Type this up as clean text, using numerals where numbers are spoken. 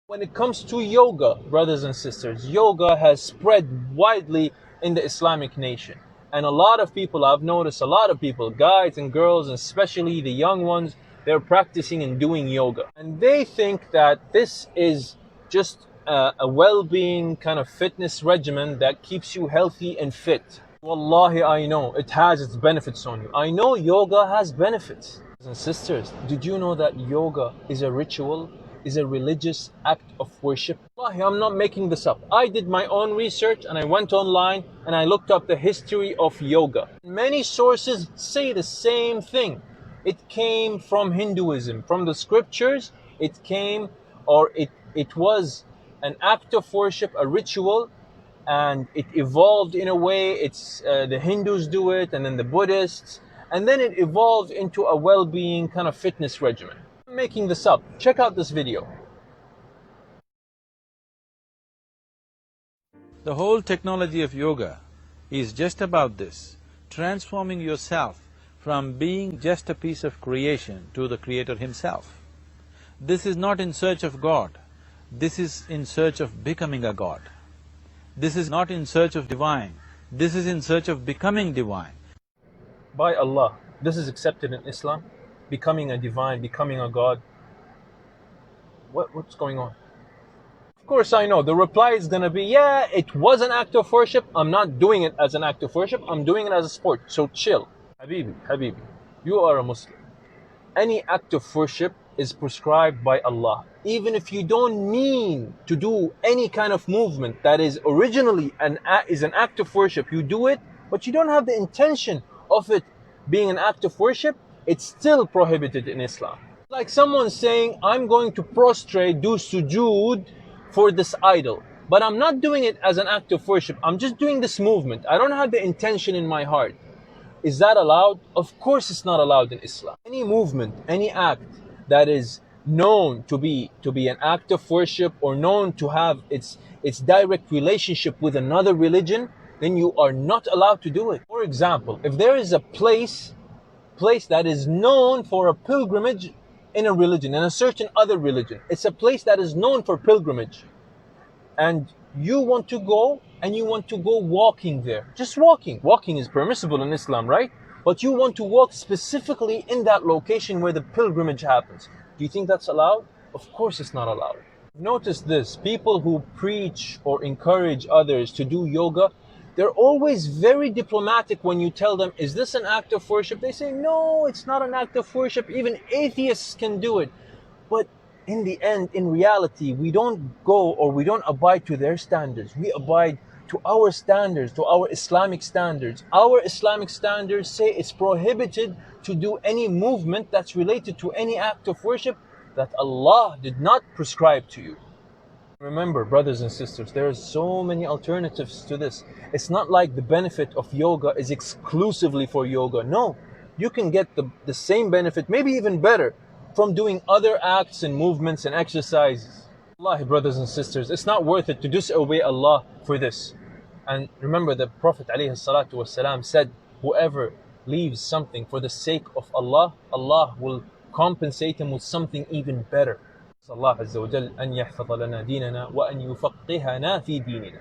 When it comes to yoga, brothers and sisters, yoga has spread widely in the Islamic nation. And a lot of people, I've noticed a lot of people, guys and girls, and especially the young ones, they're practicing and doing yoga. And they think that this is just a well being kind of fitness regimen that keeps you healthy and fit. Wallahi, I know it has its benefits on you. I know yoga has benefits. Brothers and sisters, did you know that yoga is a ritual, is a religious act of worship? Wallahi, I'm not making this up. I did my own research and I went online and I looked up the history of yoga. Many sources say the same thing. It came from Hinduism, from the scriptures. It came, or it was an act of worship, a ritual, and it evolved in a way. It's the Hindus do it, and then the Buddhists, and then it evolved into a well-being kind of fitness regimen. I'm making this up. Check out this video. The whole technology of yoga is just about this, transforming yourself from being just a piece of creation to the Creator Himself. This is not in search of God, this is in search of becoming a God. This is not in search of divine, this is in search of becoming divine. By Allah, this is accepted in Islam? Becoming a divine, becoming a God? What's going on? Of course I know, the reply is gonna be, yeah, it was an act of worship, I'm not doing it as an act of worship, I'm doing it as a sport, so chill. Habibi, you are a Muslim. Any act of worship is prescribed by Allah. Even if you don't mean to do any kind of movement that is originally an act of worship, you do it, but you don't have the intention of it being an act of worship, it's still prohibited in Islam. Like someone saying, I'm going to prostrate, do sujood for this idol, but I'm not doing it as an act of worship, I'm just doing this movement. I don't have the intention in my heart. Is that allowed? Of course it's not allowed in Islam. Any movement, any act that is known to be an act of worship or known to have its direct relationship with another religion, then you are not allowed to do it. For example, if there is a place that is known for a pilgrimage in a religion, in a certain other religion, it's a place that is known for pilgrimage, and you want to go and you want to go walking there. Just walking. Walking is permissible in Islam, right? But you want to walk specifically in that location where the pilgrimage happens. Do you think that's allowed? Of course it's not allowed. Notice this, people who preach or encourage others to do yoga, they're always very diplomatic when you tell them, is this an act of worship? They say, no, it's not an act of worship. Even atheists can do it. But in the end, in reality, we don't go or we don't abide to their standards. We abide to our standards, to our Islamic standards. Our Islamic standards say it's prohibited to do any movement that's related to any act of worship that Allah did not prescribe to you. Remember, brothers and sisters, there are so many alternatives to this. It's not like the benefit of yoga is exclusively for yoga. No, you can get the same benefit, maybe even better, from doing other acts and movements and exercises. Wallahi, brothers and sisters, it's not worth it to disobey Allah for this. And remember, the Prophet ﷺ said, whoever leaves something for the sake of Allah, Allah will compensate him with something even better. Allah Azza wa Jal an yahfadha lana dinana wa an yufaqqihana fi dinina.